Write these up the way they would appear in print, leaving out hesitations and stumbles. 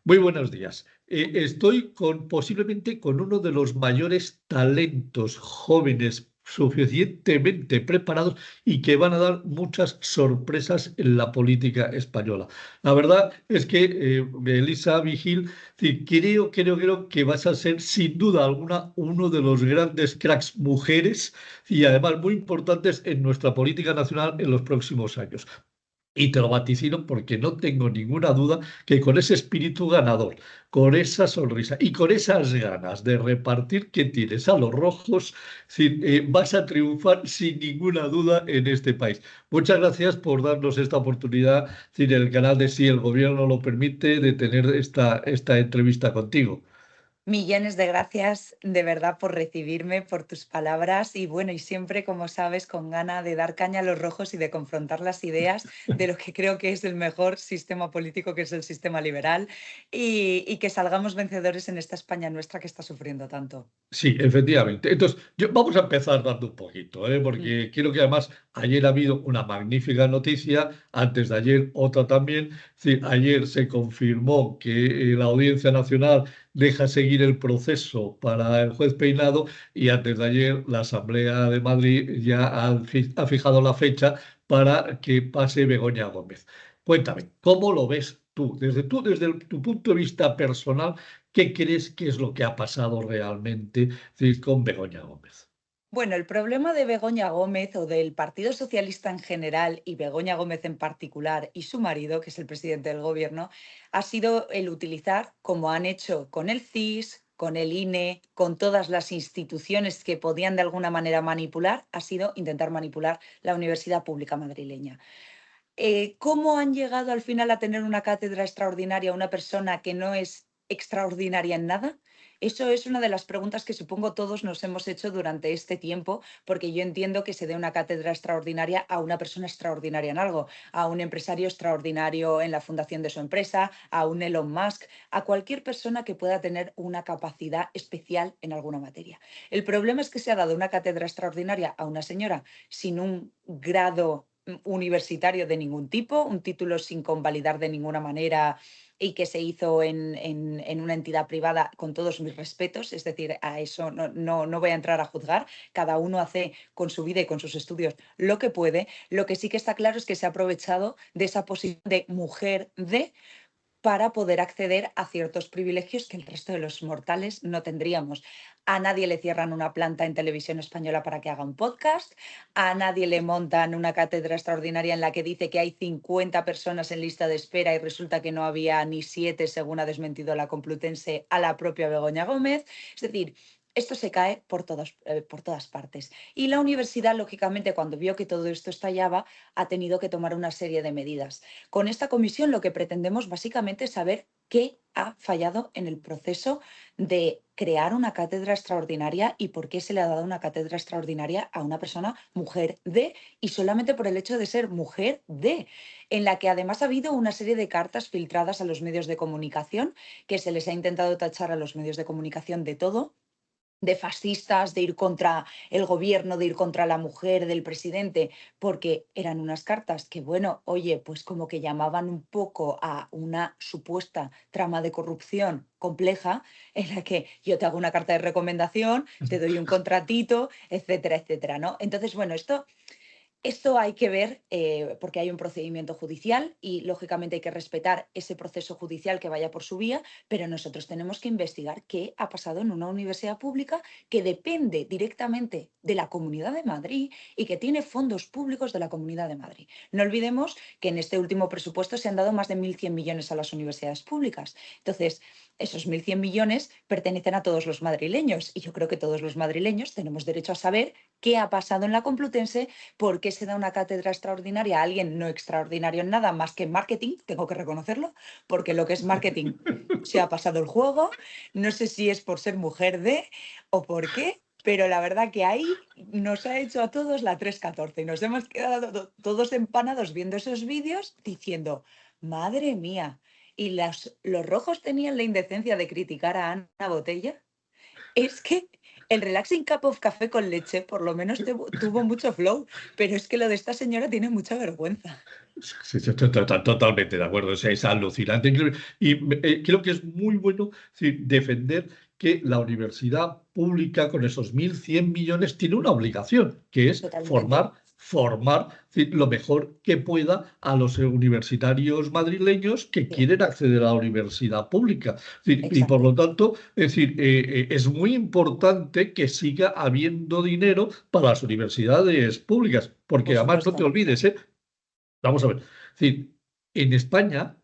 Muy buenos días. Estoy posiblemente con uno de los mayores talentos jóvenes suficientemente preparados y que van a dar muchas sorpresas en la política española. La verdad es que, Elisa Vigil, sí, creo que vas a ser sin duda alguna uno de los grandes cracks mujeres y además muy importantes en nuestra política nacional en los próximos años. Y te lo vaticino porque no tengo ninguna duda que con ese espíritu ganador, con esa sonrisa y con esas ganas de repartir que tienes a los rojos, vas a triunfar sin ninguna duda en este país. Muchas gracias por darnos esta oportunidad, en el canal de Si el Gobierno lo permite, de tener esta entrevista contigo. Millones de gracias de verdad por recibirme, por tus palabras y bueno, y siempre, como sabes, con gana de dar caña a los rojos y de confrontar las ideas de lo que creo que es el mejor sistema político, que es el sistema liberal, y que salgamos vencedores en esta España nuestra que está sufriendo tanto. Sí, efectivamente. Entonces, vamos a empezar dando un poquito, Mm. porque quiero que además ayer ha habido una magnífica noticia, antes de ayer otra también. Sí, ayer se confirmó que la Audiencia Nacional deja seguir el proceso para el juez Peinado y antes de ayer la Asamblea de Madrid ya ha fijado la fecha para que pase Begoña Gómez. Cuéntame, ¿cómo lo ves tú? Tu punto de vista personal, ¿qué crees que es lo que ha pasado realmente, sí, con Begoña Gómez? Bueno, el problema de Begoña Gómez o del Partido Socialista en general y Begoña Gómez en particular y su marido, que es el presidente del gobierno, ha sido el utilizar, como han hecho con el CIS, con el INE, con todas las instituciones que podían de alguna manera manipular, ha sido intentar manipular la Universidad Pública Madrileña. ¿Cómo han llegado al final a tener una cátedra extraordinaria una persona que no es extraordinaria en nada? Eso es una de las preguntas que supongo todos nos hemos hecho durante este tiempo, porque yo entiendo que se dé una cátedra extraordinaria a una persona extraordinaria en algo, a un empresario extraordinario en la fundación de su empresa, a un Elon Musk, a cualquier persona que pueda tener una capacidad especial en alguna materia. El problema es que se ha dado una cátedra extraordinaria a una señora sin un grado universitario de ningún tipo, un título sin convalidar de ninguna manera y que se hizo en una entidad privada con todos mis respetos, es decir, a eso no voy a entrar a juzgar, cada uno hace con su vida y con sus estudios lo que puede, lo que sí que está claro es que se ha aprovechado de esa posición de mujer de para poder acceder a ciertos privilegios que el resto de los mortales no tendríamos. A nadie le cierran una planta en televisión española para que haga un podcast, a nadie le montan una cátedra extraordinaria en la que dice que hay 50 personas en lista de espera y resulta que no había ni 7, según ha desmentido la Complutense a la propia Begoña Gómez. Es decir, esto se cae por todas partes. Y la universidad, lógicamente, cuando vio que todo esto estallaba, ha tenido que tomar una serie de medidas. Con esta comisión lo que pretendemos básicamente es saber qué ha fallado en el proceso de crear una cátedra extraordinaria y por qué se le ha dado una cátedra extraordinaria a una persona mujer de, y solamente por el hecho de ser mujer de, en la que además ha habido una serie de cartas filtradas a los medios de comunicación, que se les ha intentado tachar a los medios de comunicación de todo, de fascistas, de ir contra el gobierno, de ir contra la mujer del presidente, porque eran unas cartas que, bueno, oye, pues como que llamaban un poco a una supuesta trama de corrupción compleja en la que yo te hago una carta de recomendación, te doy un contratito, etcétera, etcétera, ¿no? Entonces, bueno, esto hay que ver porque hay un procedimiento judicial y lógicamente hay que respetar ese proceso judicial que vaya por su vía, pero nosotros tenemos que investigar qué ha pasado en una universidad pública que depende directamente de la Comunidad de Madrid y que tiene fondos públicos de la Comunidad de Madrid. No olvidemos que en este último presupuesto se han dado más de 1.100 millones a las universidades públicas. Entonces, esos 1.100 millones pertenecen a todos los madrileños y yo creo que todos los madrileños tenemos derecho a saber qué ha pasado en la Complutense. ¿Por qué se da una cátedra extraordinaria a alguien no extraordinario en nada más que en marketing? Tengo que reconocerlo, porque lo que es marketing se ha pasado el juego. No sé si es por ser mujer de o por qué, pero la verdad que ahí nos ha hecho a todos la 314 y nos hemos quedado todos empanados viendo esos vídeos diciendo, madre mía, ¿y los rojos tenían la indecencia de criticar a Ana Botella? Es que El Relaxing Cup of Café con leche por lo menos tuvo mucho flow, pero es que lo de esta señora tiene mucha vergüenza. Sí, sí, totalmente de acuerdo, es alucinante. Increíble. Y creo que es muy bueno, sí, defender que la universidad pública, con esos 1.100 millones, tiene una obligación, que es Totalmente. formar sí, lo mejor que pueda a los universitarios madrileños que Sí, quieren acceder a la universidad pública. Sí, y por exacto. lo tanto, es decir, es muy importante que siga habiendo dinero para las universidades públicas, porque Por además no te supuesto. olvides, vamos a ver. Es decir, en España,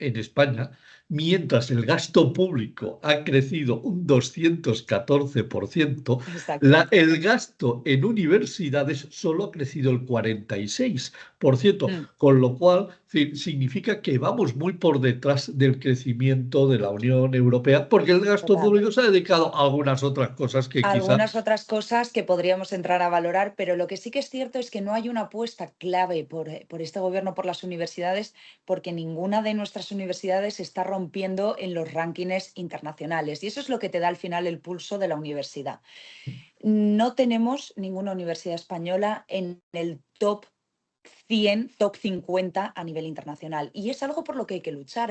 mientras el gasto público ha crecido un 214%, Exacto. el gasto en universidades solo ha crecido el 46%, Mm, con lo cual significa que vamos muy por detrás del crecimiento de la Unión Europea, porque el gasto total. público se ha dedicado a algunas otras cosas que quizá. Algunas otras cosas que podríamos entrar a valorar, pero lo que sí que es cierto es que no hay una apuesta clave por este gobierno, por las universidades, porque ninguna de nuestras universidades está rompiendo en los rankings internacionales. Y eso es lo que te da al final el pulso de la universidad. No tenemos ninguna universidad española en el top 100, top 50 a nivel internacional. Y es algo por lo que hay que luchar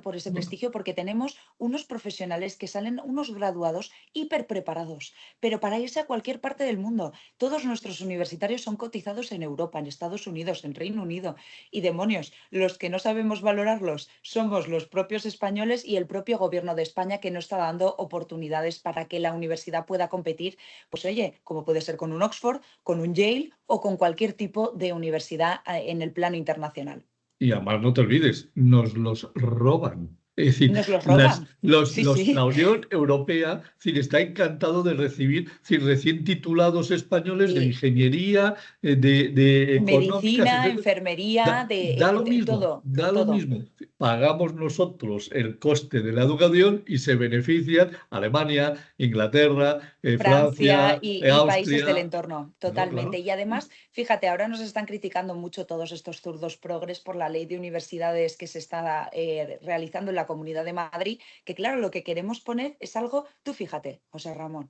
por ese prestigio porque tenemos unos profesionales que salen, unos graduados hiper preparados, pero para irse a cualquier parte del mundo. Todos nuestros universitarios son cotizados en Europa, en Estados Unidos, en Reino Unido. Y demonios, los que no sabemos valorarlos somos los propios españoles y el propio gobierno de España que no está dando oportunidades para que la universidad pueda competir, pues oye, como puede ser con un Oxford, con un Yale o con cualquier tipo de universidad en el plano internacional. Y además no te olvides, nos los roban. Es decir, Nos los roban. Sí, la sí. Unión Europea está encantado de recibir recién titulados españoles de Y ingeniería, de económicas, medicina, etcétera. enfermería, todo, Da lo todo. mismo. Pagamos nosotros el coste de la educación y se benefician Alemania, Inglaterra, Francia Francia, y países del Austria. entorno, Claro, totalmente. claro. Y además, fíjate, ahora nos están criticando mucho todos estos zurdos progres por la ley de universidades que se está realizando en la Comunidad de Madrid, que claro, lo que queremos poner es algo, tú fíjate, José Ramón,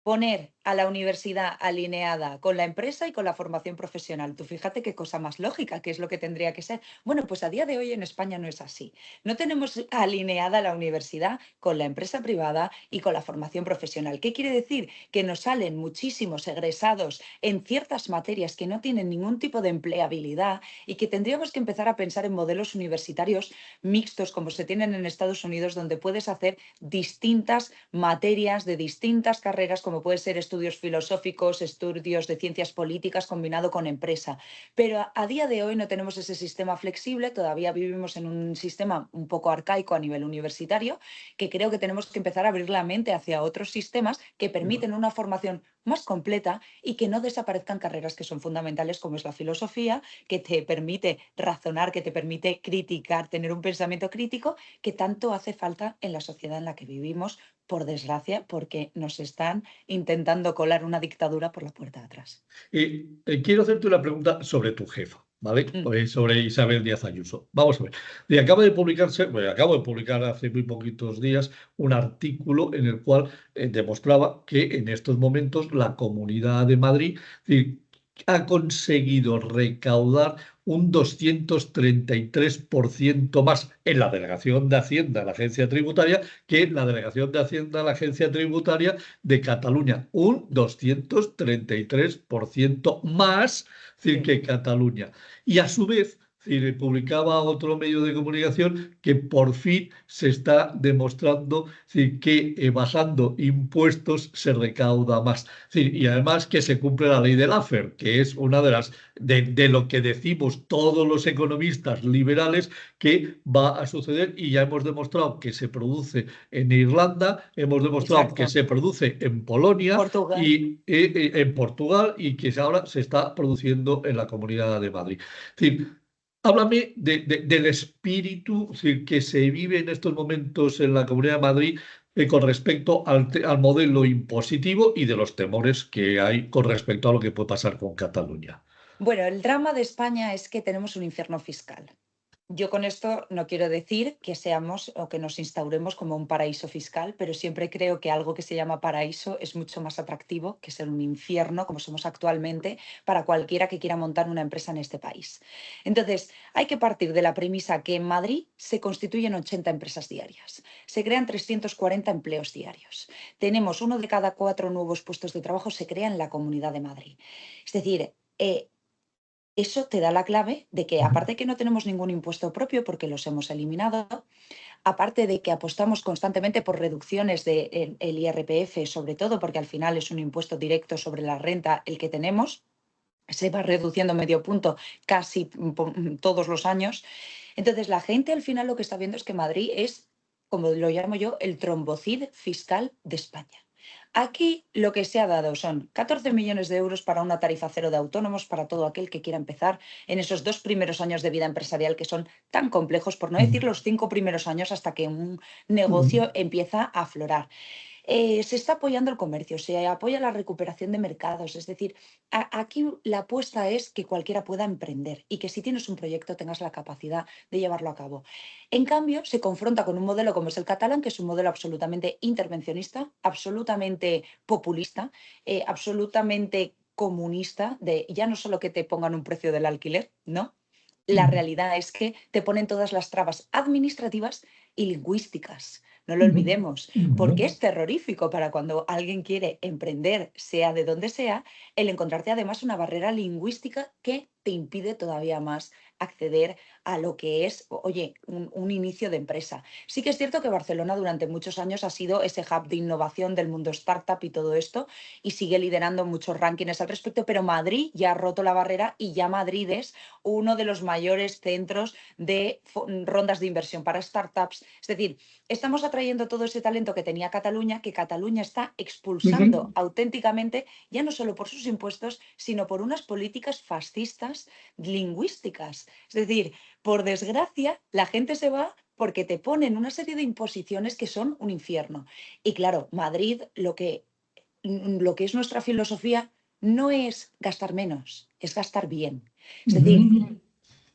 poner a la universidad alineada con la empresa y con la formación profesional. Tú fíjate qué cosa más lógica, qué es lo que tendría que ser. Bueno, pues a día de hoy en España no es así. No tenemos alineada la universidad con la empresa privada y con la formación profesional. ¿Qué quiere decir? Que nos salen muchísimos egresados en ciertas materias que no tienen ningún tipo de empleabilidad y que tendríamos que empezar a pensar en modelos universitarios mixtos como se tienen en Estados Unidos, donde puedes hacer distintas materias de distintas carreras, como puede ser estudios filosóficos, estudios de ciencias políticas combinado con empresa. Pero a día de hoy no tenemos ese sistema flexible, todavía vivimos en un sistema un poco arcaico a nivel universitario, que creo que tenemos que empezar a abrir la mente hacia otros sistemas que permiten una formación más completa y que no desaparezcan carreras que son fundamentales como es la filosofía, que te permite razonar, que te permite criticar, tener un pensamiento crítico que tanto hace falta en la sociedad en la que vivimos, por desgracia, porque nos están intentando colar una dictadura por la puerta de atrás. Quiero hacerte una pregunta sobre tu jefa, ¿vale? Mm, Sobre Isabel Díaz Ayuso. Vamos a ver. Acabo de publicar hace muy poquitos días un artículo en el cual demostraba que en estos momentos la Comunidad de Madrid, ha conseguido recaudar un 233% más en la Delegación de Hacienda, en la Agencia Tributaria, que en la Delegación de Hacienda, en la Agencia Tributaria de Cataluña. Un 233% más, sí, que Cataluña. Y a su vez, publicaba otro medio de comunicación que por fin se está demostrando que bajando impuestos se recauda más. Y además que se cumple la ley del Laffer, que es una de las de lo que decimos todos los economistas liberales que va a suceder, y ya hemos demostrado que se produce en Irlanda, hemos demostrado que exacto. se produce en Polonia Portugal. y en Portugal, y que ahora se está produciendo en la Comunidad de Madrid. Es decir, háblame del espíritu, que se vive en estos momentos en la Comunidad de Madrid con respecto al modelo impositivo y de los temores que hay con respecto a lo que puede pasar con Cataluña. Bueno, el drama de España es que tenemos un infierno fiscal. Yo con esto no quiero decir que seamos o que nos instauremos como un paraíso fiscal, pero siempre creo que algo que se llama paraíso es mucho más atractivo que ser un infierno, como somos actualmente, para cualquiera que quiera montar una empresa en este país. Entonces, hay que partir de la premisa que en Madrid se constituyen 80 empresas diarias, se crean 340 empleos diarios. Tenemos 1 de cada 4 nuevos puestos de trabajo se crea en la Comunidad de Madrid. Es decir, eso te da la clave de que, aparte de que no tenemos ningún impuesto propio porque los hemos eliminado, aparte de que apostamos constantemente por reducciones del IRPF, sobre todo porque al final es un impuesto directo sobre la renta el que tenemos, se va reduciendo medio punto casi todos los años. Entonces, la gente al final lo que está viendo es que Madrid es, como lo llamo yo, el trombocid fiscal de España. Aquí lo que se ha dado son 14 millones de euros para una tarifa cero de autónomos para todo aquel que quiera empezar en esos 2 primeros años de vida empresarial que son tan complejos, por no decir los 5 primeros años hasta que un negocio empieza a aflorar. Se está apoyando el comercio, se apoya la recuperación de mercados. Es decir, aquí la apuesta es que cualquiera pueda emprender y que si tienes un proyecto tengas la capacidad de llevarlo a cabo. En cambio, se confronta con un modelo como es el catalán, que es un modelo absolutamente intervencionista, absolutamente populista, absolutamente comunista, de ya no solo que te pongan un precio del alquiler, ¿no? La realidad es que te ponen todas las trabas administrativas y lingüísticas. No lo olvidemos, porque es terrorífico para cuando alguien quiere emprender, sea de donde sea, el encontrarte además una barrera lingüística que te impide todavía más acceder a lo que es, oye, un inicio de empresa. Sí que es cierto que Barcelona durante muchos años ha sido ese hub de innovación del mundo startup y todo esto, y sigue liderando muchos rankings al respecto, pero Madrid ya ha roto la barrera y ya Madrid es uno de los mayores centros de rondas de inversión para startups. Es decir, estamos atrayendo todo ese talento que tenía Cataluña, que Cataluña está expulsando auténticamente, ya no solo por sus impuestos, sino por unas políticas fascistas lingüísticas. Es decir, por desgracia, la gente se va porque te ponen una serie de imposiciones que son un infierno. Y claro, Madrid, lo que es nuestra filosofía no es gastar menos, es gastar bien. Es decir,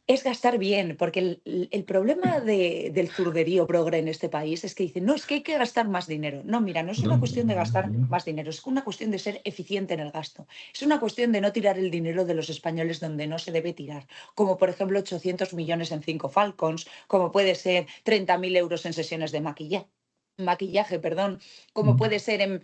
es gastar bien, porque el problema del zurderío progre en este país es que dicen, no, es que hay que gastar más dinero. No, mira, no es una cuestión de gastar más dinero, es una cuestión de ser eficiente en el gasto. Es una cuestión de no tirar el dinero de los españoles donde no se debe tirar, como por ejemplo 800 millones en 5 Falcons, como puede ser 30.000 euros en sesiones de maquillaje, perdón, como puede ser en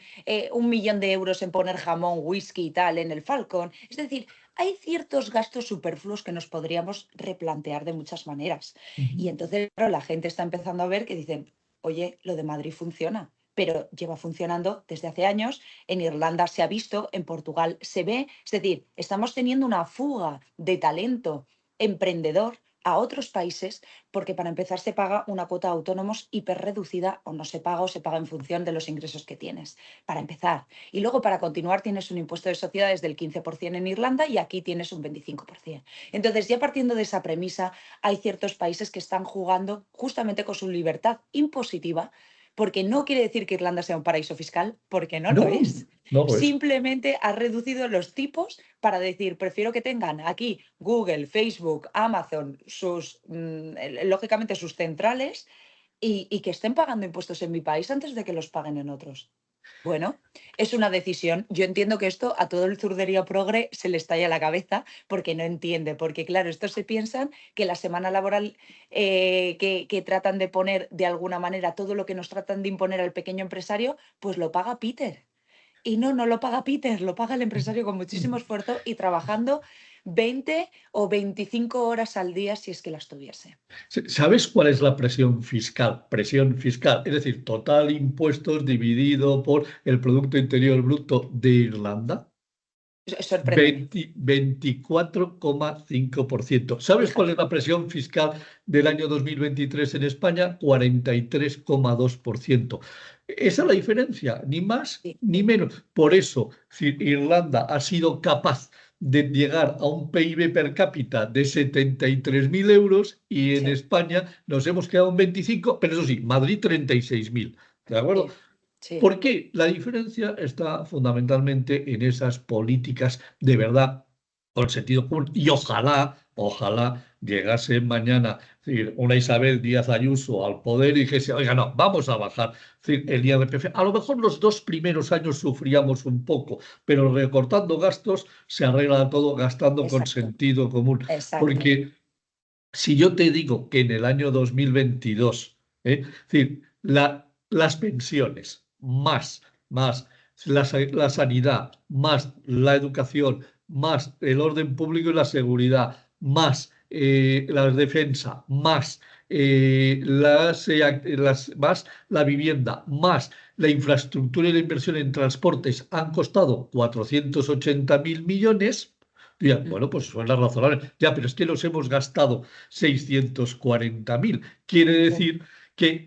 1 millón de euros en poner jamón, whisky y tal en el Falcon. Es decir, hay ciertos gastos superfluos que nos podríamos replantear de muchas maneras. Y entonces, claro, la gente está empezando a ver que dicen, oye, lo de Madrid funciona, pero lleva funcionando desde hace años. En Irlanda se ha visto, en Portugal se ve. Es decir, estamos teniendo una fuga de talento emprendedor a otros países porque para empezar se paga una cuota de autónomos hiperreducida o no se paga o se paga en función de los ingresos que tienes, para empezar. Y luego para continuar tienes un impuesto de sociedades del 15% en Irlanda y aquí tienes un 25%. Entonces, ya partiendo de esa premisa, hay ciertos países que están jugando justamente con su libertad impositiva, porque no quiere decir que Irlanda sea un paraíso fiscal, porque no lo No, es. no lo es. Simplemente ha reducido los tipos para decir, prefiero que tengan aquí Google, Facebook, Amazon, lógicamente sus centrales, y que estén pagando impuestos en mi país antes de que los paguen en otros. Bueno, es una decisión. Yo entiendo que esto a todo el zurderío progre se le estalla la cabeza porque no entiende, porque claro, estos se piensan que la semana laboral que tratan de poner de alguna manera todo lo que nos tratan de imponer al pequeño empresario, pues lo paga Peter. Y no, no lo paga Peter, lo paga el empresario con muchísimo esfuerzo y trabajando 20 o 25 horas al día si es que las tuviese. ¿Sabes cuál es la presión fiscal? Presión fiscal, es decir, total impuestos dividido por el Producto Interior Bruto de Irlanda. Sorpréndeme, 24,5%. ¿Sabes cuál es fíjate. la presión fiscal del año 2023 en España? 43,2%. Esa es la diferencia, ni más Sí, ni menos. Por eso, si Irlanda ha sido capaz de llegar a un PIB per cápita de 73.000 euros y en sí, España nos hemos quedado en 25, pero eso sí, Madrid 36.000. ¿De acuerdo? sí, sí. ¿Por qué? La diferencia está fundamentalmente en esas políticas de verdad, con sentido común, y Ojalá llegase mañana, es decir, una Isabel Díaz Ayuso al poder y dijese, oiga, no, vamos a bajar, es decir, el IRPF. A lo mejor los 2 primeros años sufríamos un poco, pero recortando gastos se arregla todo gastando con Exacto, sentido común. exacto. Porque si yo te digo que en el año 2022, es decir, las pensiones, más la sanidad, más la educación, más el orden público y la seguridad, más la defensa, más la vivienda, más la infraestructura y la inversión en transportes han costado 480.000 millones. Ya, Mm. bueno, pues suena razonable. Ya, pero es que los hemos gastado 640.000. Quiere Sí. decir que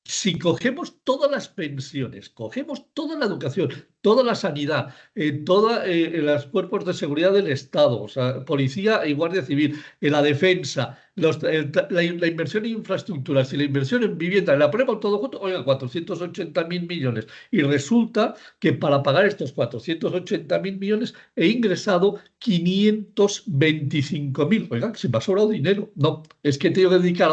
si cogemos todas las pensiones, cogemos toda la educación, toda la sanidad, todos los cuerpos de seguridad del Estado, o sea, policía y guardia civil, la defensa, la inversión en infraestructuras y la inversión en vivienda, la ponemos todo junto, oiga, 480.000 millones. Y resulta que para pagar estos 480.000 millones he ingresado 525.000. Oiga, que se me ha sobrado dinero. No, es que tengo que dedicar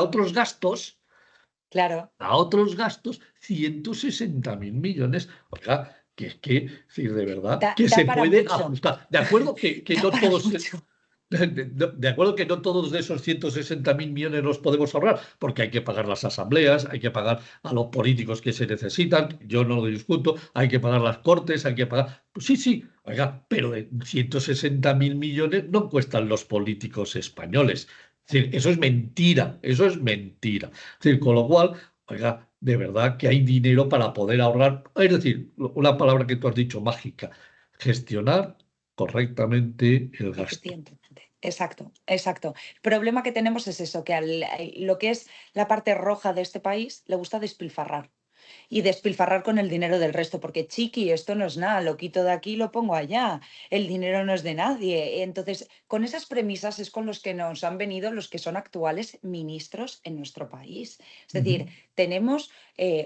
Claro, a otros gastos, 160.000 millones. Oiga, que es que, es decir, de verdad, da, que da se para puede mucho, ajustar. De acuerdo que da no para todos, mucho. de acuerdo que no todos de esos 160.000 millones los podemos ahorrar, porque hay que pagar las asambleas, hay que pagar a los políticos que se necesitan, yo no lo discuto, hay que pagar las cortes, hay que pagar. Pues sí, sí, oiga, pero de 160.000 millones no cuestan los políticos españoles. Es decir, eso es mentira, eso es mentira. Es decir, con lo cual, oiga, de verdad que hay dinero para poder ahorrar. Es decir, una palabra que tú has dicho mágica, gestionar correctamente el gasto. Eficientemente. Exacto, exacto. El problema que tenemos es eso, que lo que es la parte roja de este país le gusta despilfarrar. Y despilfarrar con el dinero del resto, porque chiqui, esto no es nada, lo quito de aquí y lo pongo allá, el dinero no es de nadie. Entonces, con esas premisas es con los que nos han venido los que son actuales ministros en nuestro país. Es decir, Ujú. tenemos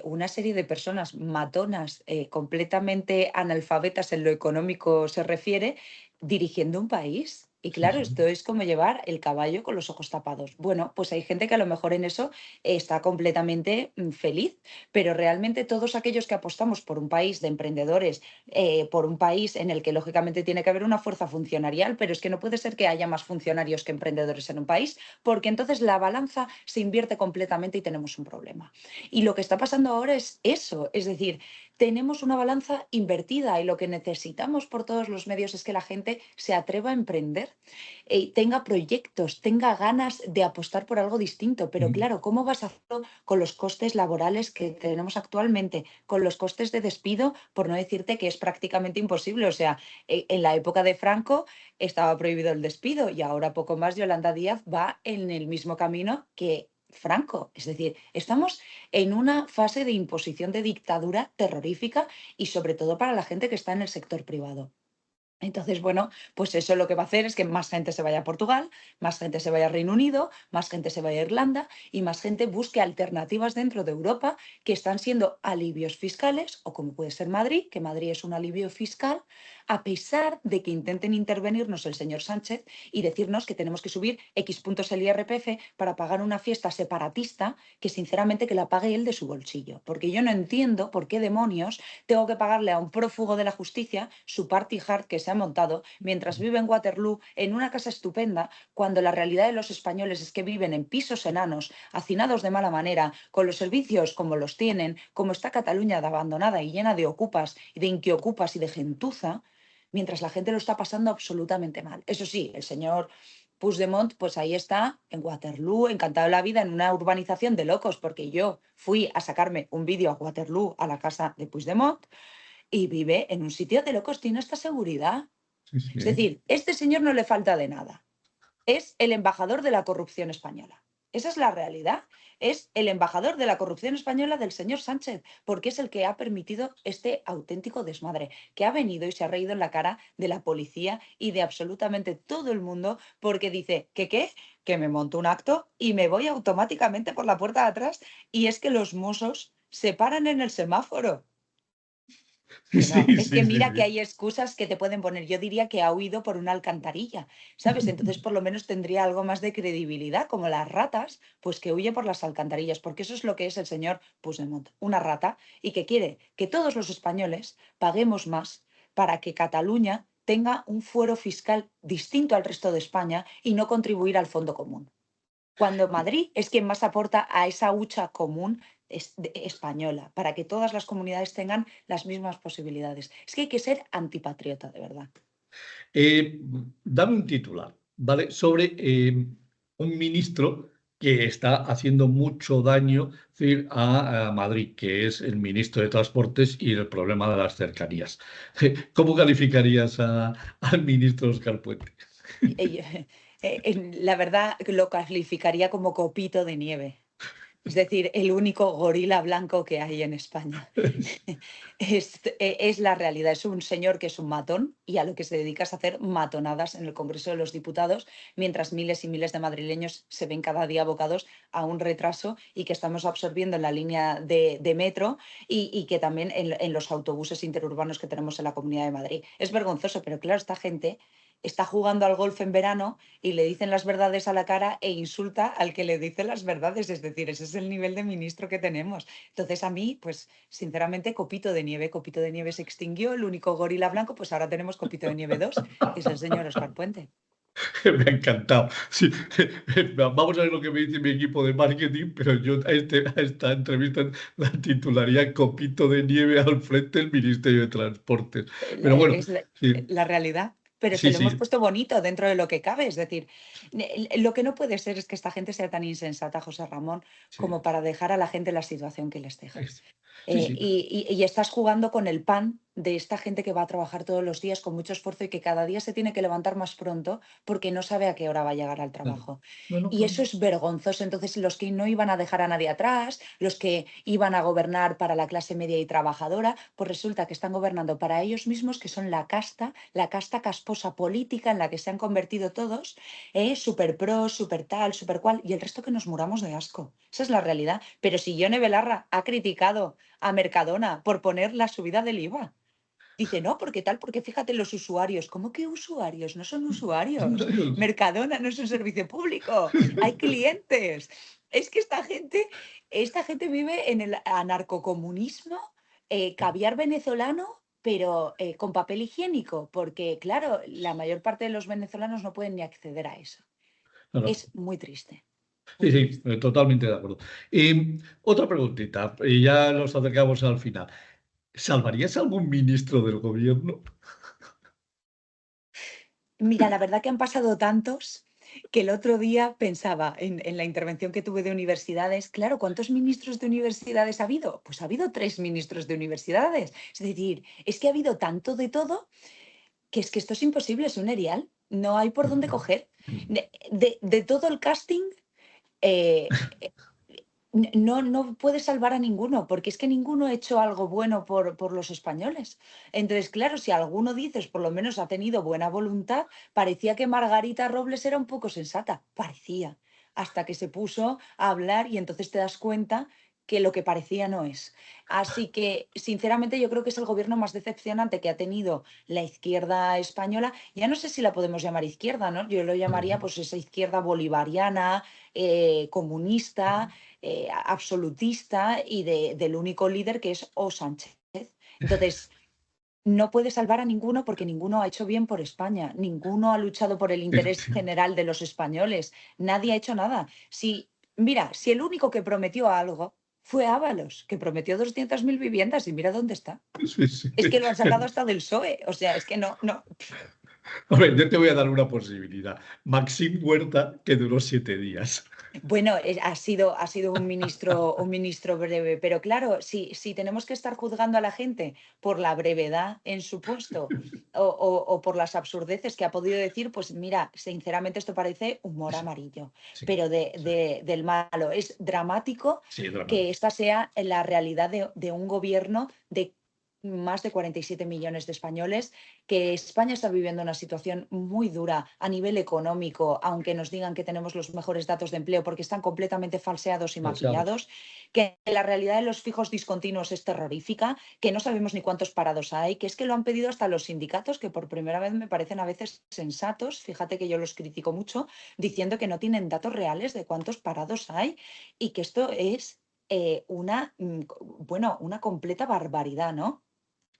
una serie de personas matonas, completamente analfabetas en lo económico se refiere, dirigiendo un país. Y Sí, claro, sí. esto es como llevar el caballo con los ojos tapados. Bueno, pues hay gente que a lo mejor en eso está completamente feliz, pero realmente todos aquellos que apostamos por un país de emprendedores, por un país en el que lógicamente tiene que haber una fuerza funcionarial, pero es que no puede ser que haya más funcionarios que emprendedores en un país, porque entonces la balanza se invierte completamente y tenemos un problema. Y lo que está pasando ahora es eso, es decir, tenemos una balanza invertida y lo que necesitamos por todos los medios es que la gente se atreva a emprender, tenga proyectos, tenga ganas de apostar por algo distinto. Pero Mm. claro, ¿cómo vas a hacerlo con los costes laborales que tenemos actualmente, con los costes de despido, por no decirte que es prácticamente imposible? O sea, en la época de Franco estaba prohibido el despido y ahora poco más Yolanda Díaz va en el mismo camino que Franco. Es decir, estamos en una fase de imposición de dictadura terrorífica y sobre todo para la gente que está en el sector privado. Entonces, bueno, pues eso lo que va a hacer es que más gente se vaya a Portugal, más gente se vaya a Reino Unido, más gente se vaya a Irlanda y más gente busque alternativas dentro de Europa que están siendo alivios fiscales, o como puede ser Madrid, que Madrid es un alivio fiscal, a pesar de que intenten intervenirnos el señor Sánchez y decirnos que tenemos que subir X puntos el IRPF para pagar una fiesta separatista que sinceramente que la pague él de su bolsillo. Porque yo no entiendo por qué demonios tengo que pagarle a un prófugo de la justicia su party hard que se ha montado mientras vive en Waterloo en una casa estupenda, cuando la realidad de los españoles es que viven en pisos enanos, hacinados de mala manera, con los servicios como los tienen, como está Cataluña de abandonada y llena de ocupas y de inquiocupas y de gentuza, mientras la gente lo está pasando absolutamente mal. Eso sí, el señor Puigdemont, pues ahí está, en Waterloo, encantado de la vida, en una urbanización de locos, porque yo fui a sacarme un vídeo a Waterloo, a la casa de Puigdemont, y vive en un sitio de locos, tiene esta seguridad. Sí, Es sí. decir, este señor no le falta de nada. Es el embajador de la corrupción española. Esa es la realidad. Es el embajador de la corrupción española del señor Sánchez, porque es el que ha permitido este auténtico desmadre, que ha venido y se ha reído en la cara de la policía y de absolutamente todo el mundo, porque dice que qué, que me monto un acto y me voy automáticamente por la puerta de atrás, y es que los mozos se paran en el semáforo. Que no, Sí, es que sí, sí, mira que sí. hay excusas que te pueden poner. Yo diría que ha huido por una alcantarilla, ¿sabes? Entonces por lo menos tendría algo más de credibilidad, como las ratas, pues que huye por las alcantarillas, porque eso es lo que es el señor Puigdemont, una rata, y que quiere que todos los españoles paguemos más para que Cataluña tenga un fuero fiscal distinto al resto de España y no contribuir al fondo común. Cuando Madrid es quien más aporta a esa hucha común española, para que todas las comunidades tengan las mismas posibilidades. Es que hay que ser antipatriota, de verdad. Eh, Dame un titular, ¿vale? Sobre un ministro que está haciendo mucho daño, es decir, a Madrid, que es el ministro de Transportes y el problema de las cercanías. ¿Cómo calificarías al ministro Oscar Puente? La verdad lo calificaría como copito de nieve. Es decir, el único gorila blanco que hay en España. Es la realidad. Es un señor que es un matón y a lo que se dedica es a hacer matonadas en el Congreso de los Diputados, mientras miles y miles de madrileños se ven cada día abocados a un retraso y que estamos absorbiendo en la línea de metro y que también en los autobuses interurbanos que tenemos en la Comunidad de Madrid. Es vergonzoso, pero claro, esta gente está jugando al golf en verano y le dicen las verdades a la cara e insulta al que le dice las verdades. Es decir, ese es el nivel de ministro que tenemos. Entonces a mí, pues sinceramente, Copito de Nieve se extinguió, el único gorila blanco, pues ahora tenemos Copito de Nieve 2, que es el señor Oscar Puente. Me ha encantado. Sí. Vamos a ver lo que me dice mi equipo de marketing, pero yo a esta entrevista la titularía Copito de nieve al frente del Ministerio de Transportes. Pero bueno, Es sí, la realidad. Pero se sí, lo hemos sí, puesto bonito dentro de lo que cabe. Es decir, lo que no puede ser es que esta gente sea tan insensata, José Ramón, sí, como para dejar a la gente en la situación que les deja. sí, sí. Y estás jugando con el pan de esta gente que va a trabajar todos los días con mucho esfuerzo y que cada día se tiene que levantar más pronto porque no sabe a qué hora va a llegar al Claro. trabajo. No, no, Y claro. eso es vergonzoso. Entonces, los que no iban a dejar a nadie atrás, los que iban a gobernar para la clase media y trabajadora, pues resulta que están gobernando para ellos mismos, que son la casta casposa política en la que se han convertido todos, súper pro, súper tal, súper cual, y el resto que nos muramos de asco. Esa es la realidad. Pero si Yone Belarra ha criticado a Mercadona por poner la subida del IVA. Dice, no, porque tal, porque fíjate los usuarios. ¿Cómo que usuarios? No son usuarios. Mercadona no es un servicio público. Hay clientes. Es que esta gente vive en el anarcocomunismo, caviar venezolano, pero con papel higiénico, porque claro, la mayor parte de los venezolanos no pueden ni acceder a eso. No, no. Es muy triste, muy Sí, sí, triste. totalmente de acuerdo. Otra preguntita, y ya nos acercamos al final. ¿Salvarías a algún ministro del gobierno? Mira, la verdad que han pasado tantos que el otro día pensaba en la intervención que tuve de universidades, claro, ¿cuántos ministros de universidades ha habido? Pues ha habido 3 ministros de universidades. Es decir, es que ha habido tanto de todo que esto es imposible, es un erial. No hay por dónde coger. De todo el casting, eh, no puede salvar a ninguno, porque es que ninguno ha hecho algo bueno por los españoles. Entonces, claro, si alguno dices, por lo menos ha tenido buena voluntad, parecía que Margarita Robles era un poco sensata, parecía, hasta que se puso a hablar y entonces te das cuenta que lo que parecía no es. Así que, sinceramente, yo creo que es el gobierno más decepcionante que ha tenido la izquierda española. Ya no sé si la podemos llamar izquierda, ¿no? Yo lo llamaría pues esa izquierda bolivariana, comunista, absolutista y del único líder que es O. Sánchez. Entonces, no puede salvar a ninguno porque ninguno ha hecho bien por España, ninguno ha luchado por el interés general de los españoles, nadie ha hecho nada. Si, mira, si el único que prometió algo fue Ábalos, que prometió 200.000 viviendas y mira dónde está. Sí, sí. Es que lo han sacado hasta del PSOE, o sea, es que no, no. Hombre, yo te voy a dar una posibilidad. Maxim Huerta, que duró 7 días. Bueno, ha sido un ministro breve, pero claro, si tenemos que estar juzgando a la gente por la brevedad en su puesto o por las absurdeces que ha podido decir, pues mira, sinceramente esto parece humor Sí, amarillo, sí, pero sí, del malo. Es dramático sí, que dramático. esta sea la realidad de un gobierno más de 47 millones de españoles, que España está viviendo una situación muy dura a nivel económico, aunque nos digan que tenemos los mejores datos de empleo porque están completamente falseados y Falseados. maquillados, que la realidad de los fijos discontinuos es terrorífica, que no sabemos ni cuántos parados hay, que es que lo han pedido hasta los sindicatos, que por primera vez me parecen a veces sensatos, fíjate que yo los critico mucho, diciendo que no tienen datos reales de cuántos parados hay y que esto es bueno, una completa barbaridad, ¿no?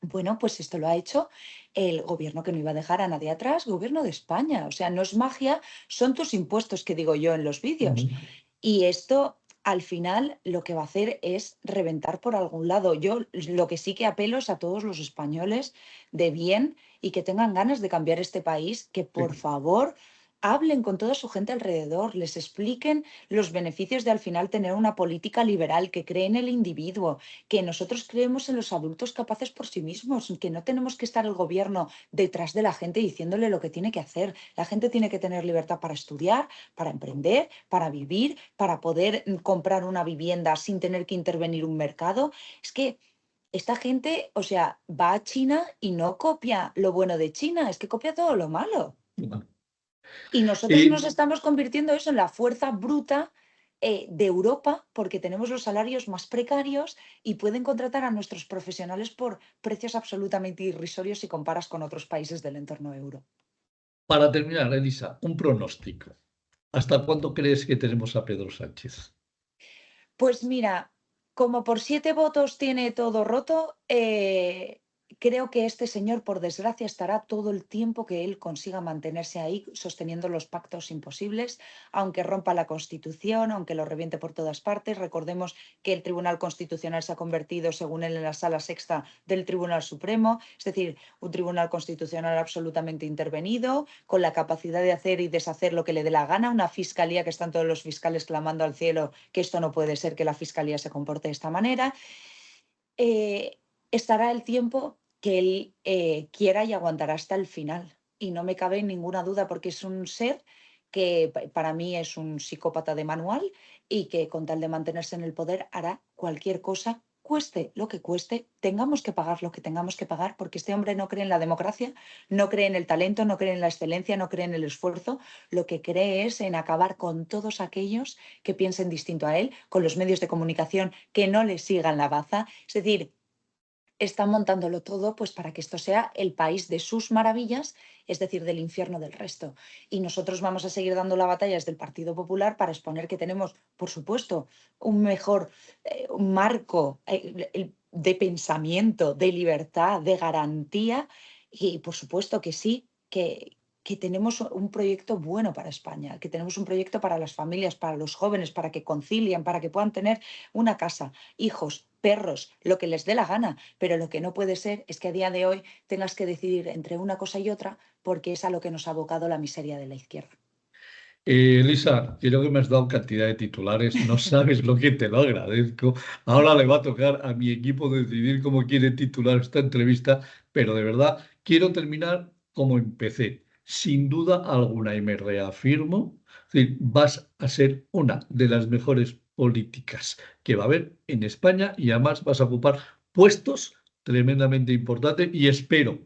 Bueno, pues esto lo ha hecho el gobierno que no iba a dejar a nadie atrás, gobierno de España. O sea, no es magia, son tus impuestos que digo yo en los vídeos. Ujú. Y esto al final lo que va a hacer es reventar por algún lado. Yo lo que sí que apelo es a todos los españoles de bien y que tengan ganas de cambiar este país, que por Sí. favor hablen con toda su gente alrededor, les expliquen los beneficios de al final tener una política liberal que cree en el individuo, que nosotros creemos en los adultos capaces por sí mismos, que no tenemos que estar el gobierno detrás de la gente diciéndole lo que tiene que hacer. La gente tiene que tener libertad para estudiar, para emprender, para vivir, para poder comprar una vivienda sin tener que intervenir un mercado. Es que esta gente, o sea, va a China y no copia lo bueno de China, es que copia todo lo malo. Bueno. Y nosotros nos Eh, estamos convirtiendo eso en la fuerza bruta de Europa porque tenemos los salarios más precarios y pueden contratar a nuestros profesionales por precios absolutamente irrisorios si comparas con otros países del entorno euro. para terminar, Elisa, un pronóstico. ¿Hasta cuándo crees que tenemos a Pedro Sánchez? Pues mira, como por 7 votos tiene todo roto, creo que este señor, por desgracia, estará todo el tiempo que él consiga mantenerse ahí sosteniendo los pactos imposibles, aunque rompa la Constitución, aunque lo reviente por todas partes. Recordemos que el Tribunal Constitucional se ha convertido, según él, en la sala sexta del Tribunal Supremo, es decir, un Tribunal Constitucional absolutamente intervenido, con la capacidad de hacer y deshacer lo que le dé la gana, una fiscalía que están todos los fiscales clamando al cielo que esto no puede ser, que la fiscalía se comporte de esta manera. Estará el tiempo que él quiera y aguantará hasta el final. Y no me cabe ninguna duda porque es un ser que para mí es un psicópata de manual y que con tal de mantenerse en el poder hará cualquier cosa, cueste lo que cueste, tengamos que pagar lo que tengamos que pagar, porque este hombre no cree en la democracia, no cree en el talento, no cree en la excelencia, no cree en el esfuerzo, lo que cree es en acabar con todos aquellos que piensen distinto a él, con los medios de comunicación que no le sigan la baza. Es decir, están montándolo todo pues para que esto sea el país de sus maravillas, es decir, del infierno del resto. Y nosotros vamos a seguir dando la batalla desde el Partido Popular para exponer que tenemos, por supuesto, un mejor un marco de pensamiento, de libertad, de garantía y, por supuesto, que sí, que tenemos un proyecto bueno para España, que tenemos un proyecto para las familias, para los jóvenes, para que concilien, para que puedan tener una casa, hijos, perros, lo que les dé la gana. Pero lo que no puede ser es que a día de hoy tengas que decidir entre una cosa y otra porque es a lo que nos ha abocado la miseria de la izquierda. Elisa, creo que me has dado cantidad de titulares, no sabes lo que te lo agradezco. Ahora le va a tocar a mi equipo decidir cómo quiere titular esta entrevista, pero de verdad quiero terminar como empecé, sin duda alguna, y me reafirmo, es decir, vas a ser una de las mejores políticas que va a haber en España y además vas a ocupar puestos tremendamente importantes y espero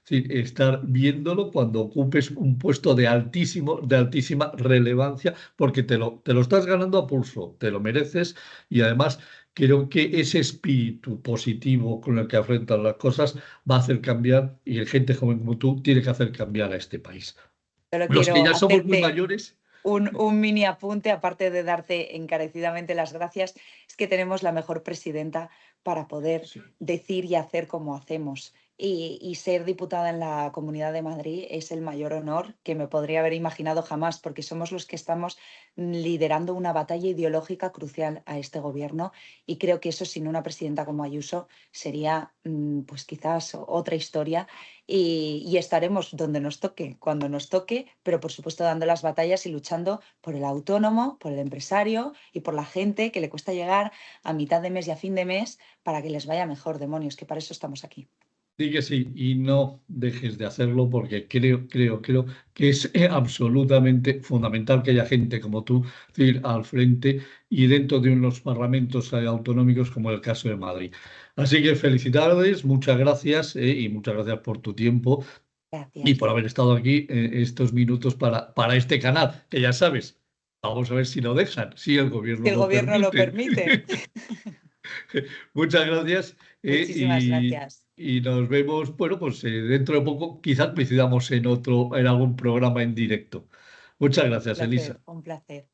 sí, estar viéndolo cuando ocupes un puesto de altísima relevancia, porque te lo estás ganando a pulso, te lo mereces y además creo que ese espíritu positivo con el que afrontas las cosas va a hacer cambiar y el gente joven como tú tiene que hacer cambiar a este país. Solo Los que quiero ya somos muy hacerte mayores, un mini apunte, aparte de darte encarecidamente las gracias, es que tenemos la mejor presidenta para poder sí. decir y hacer como hacemos. Y ser diputada en la Comunidad de Madrid es el mayor honor que me podría haber imaginado jamás, porque somos los que estamos liderando una batalla ideológica crucial a este gobierno. Y creo que eso sin una presidenta como Ayuso sería, pues quizás otra historia y estaremos donde nos toque, cuando nos toque, pero por supuesto dando las batallas y luchando por el autónomo, por el empresario y por la gente que le cuesta llegar a mitad de mes y a fin de mes para que les vaya mejor, demonios, que para eso estamos aquí. Di que sí y no dejes de hacerlo porque creo que es absolutamente fundamental que haya gente como tú, es decir, al frente y dentro de unos parlamentos autonómicos como el caso de Madrid. Así que felicidades, muchas gracias y muchas gracias por tu tiempo y Gracias. por haber estado aquí estos minutos para este canal, que ya sabes, vamos a ver si lo dejan, si el Si gobierno el lo gobierno lo permite. permite. Muchas gracias Muchísimas gracias. y nos vemos, bueno, pues dentro de poco quizás coincidamos en algún programa en directo. Muchas gracias, Elisa. Un placer.